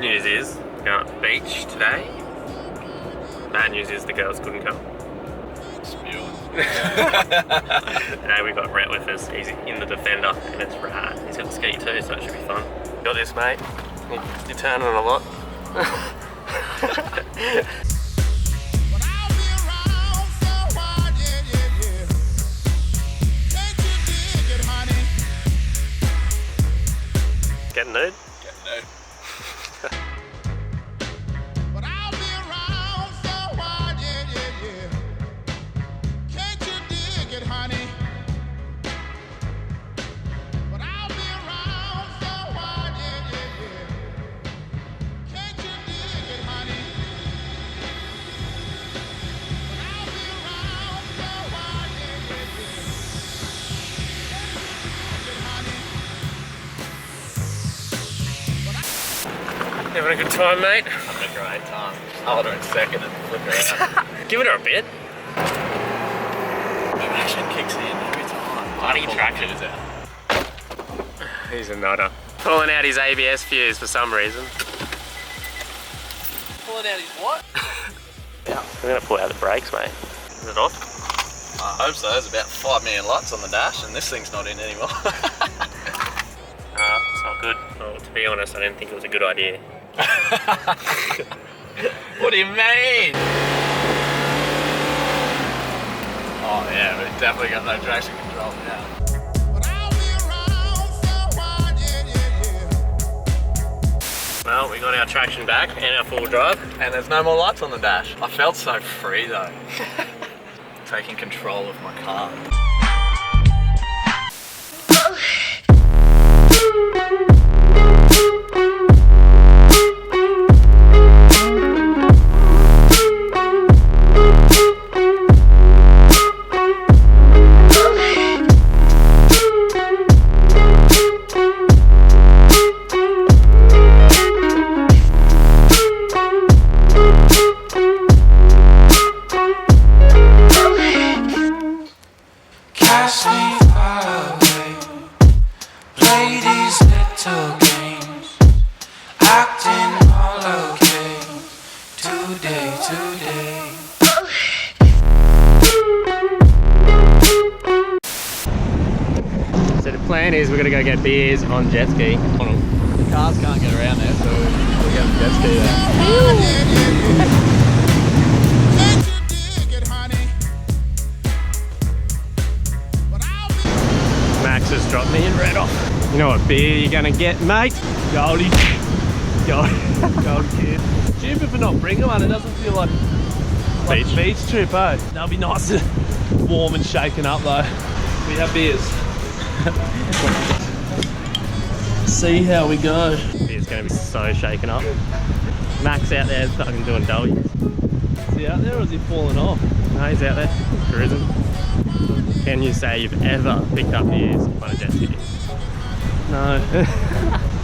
news is we're going to the beach today. Bad news is the girls couldn't come. Spewing. Today we got Rhett with us. He's in the Defender and it's rad. He's got the ski too, so it should be fun. Got this, mate. You're turning a lot. Getting nude? Getting nude. Having a good time, mate? Having a great time. Hold her in second and flip her out. Giving her a bit. Traction kicks in every time. Bloody traction. Is out. He's a nutter. Pulling out his ABS fuse for some reason. Pulling out his what? Yeah. We're going to pull out the brakes, mate. Is it off? I hope so. There's about 5 million lights on the dash and this thing's not in anymore. It's not good. Well, to be honest, I didn't think it was a good idea. What do you mean? Oh yeah, we've definitely got no traction control now. Well, we got our traction back and our full drive. And there's no more lights on the dash. I felt so free though. Taking control of my car. Plan is we're gonna go get beers on jet ski. The cars can't get around there, so we'll get the jet ski there. Max has dropped me in red off. You know what beer you're gonna get, mate? Goldie. Goldie kid. Stupid for not bringing one. It doesn't feel like a beach trip, eh? That'll be nice and warm and shaken up though. We have beers. See how we go. Beer's gonna be so shaken up. Max out there fucking doing W's. Is he out there or is he falling off? No, he's out there, cruising. Can you say you've ever picked up beers on a jet ski? No.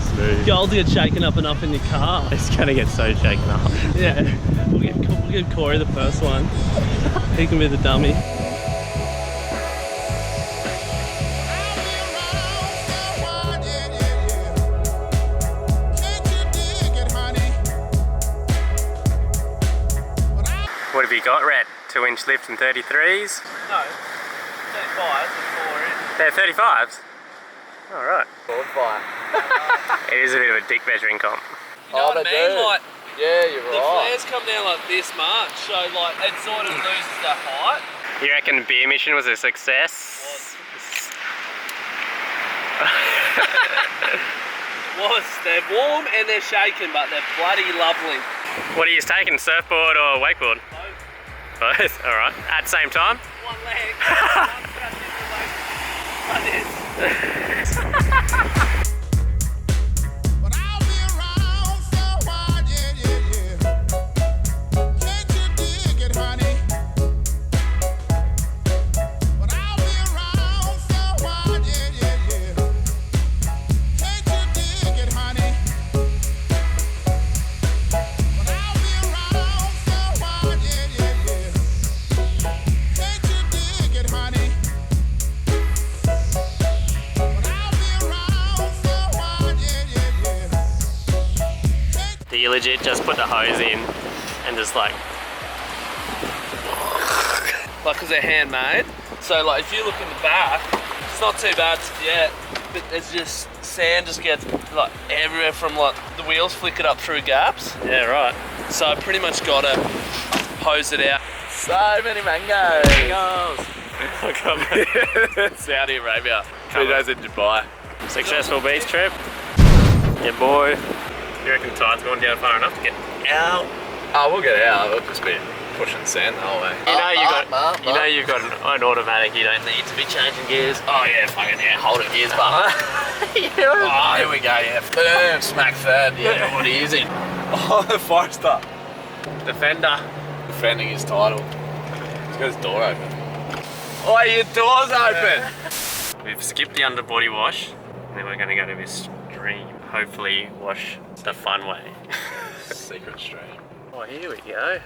Smooth. Goldie had shaken up enough in your car. It's gonna get so shaken up. Yeah, we'll give Corey the first one. He can be the dummy. What have you got, Rhett? 2-inch lift and 33s? No, 35s and 4 in. They're 35s? Alright. Forward fire. It is a bit of a dick measuring comp. You know what I mean? do. Like, Yeah, you're the right. flares come down like this much, so like it sort of loses the height. You reckon the beer mission was a success? Was. They're warm and they're shaking, but they're bloody lovely. What are you taking, surfboard or wakeboard? Both, alright. At the same time? One leg. Like this. Do you legit just put the hose in and just like... Because they're handmade. So like if you look in the back, it's not too bad yet, but there's just sand just gets like everywhere from like the wheels flick it up through gaps. Yeah, right. So I pretty much gotta hose it out. So many mangoes. Saudi Arabia. 2 days in Dubai. Successful beach trip. Yeah, boy. You reckon the tide's gone down far enough to get out? Oh, we'll get out. We'll just be pushing sand the whole way. You know you've got an automatic. You don't need to be changing gears. Oh yeah, fucking yeah, hold it, gears button. Oh, here we go, yeah. Boom, smack third. Yeah, what are you using? Oh, the Forester. Defender. Defending his title. He's got his door open. Oh, your door's open! We've skipped the underbody wash, and then we're going to go to this stream. Hopefully wash the fun way. Secret stream. Oh, here we go.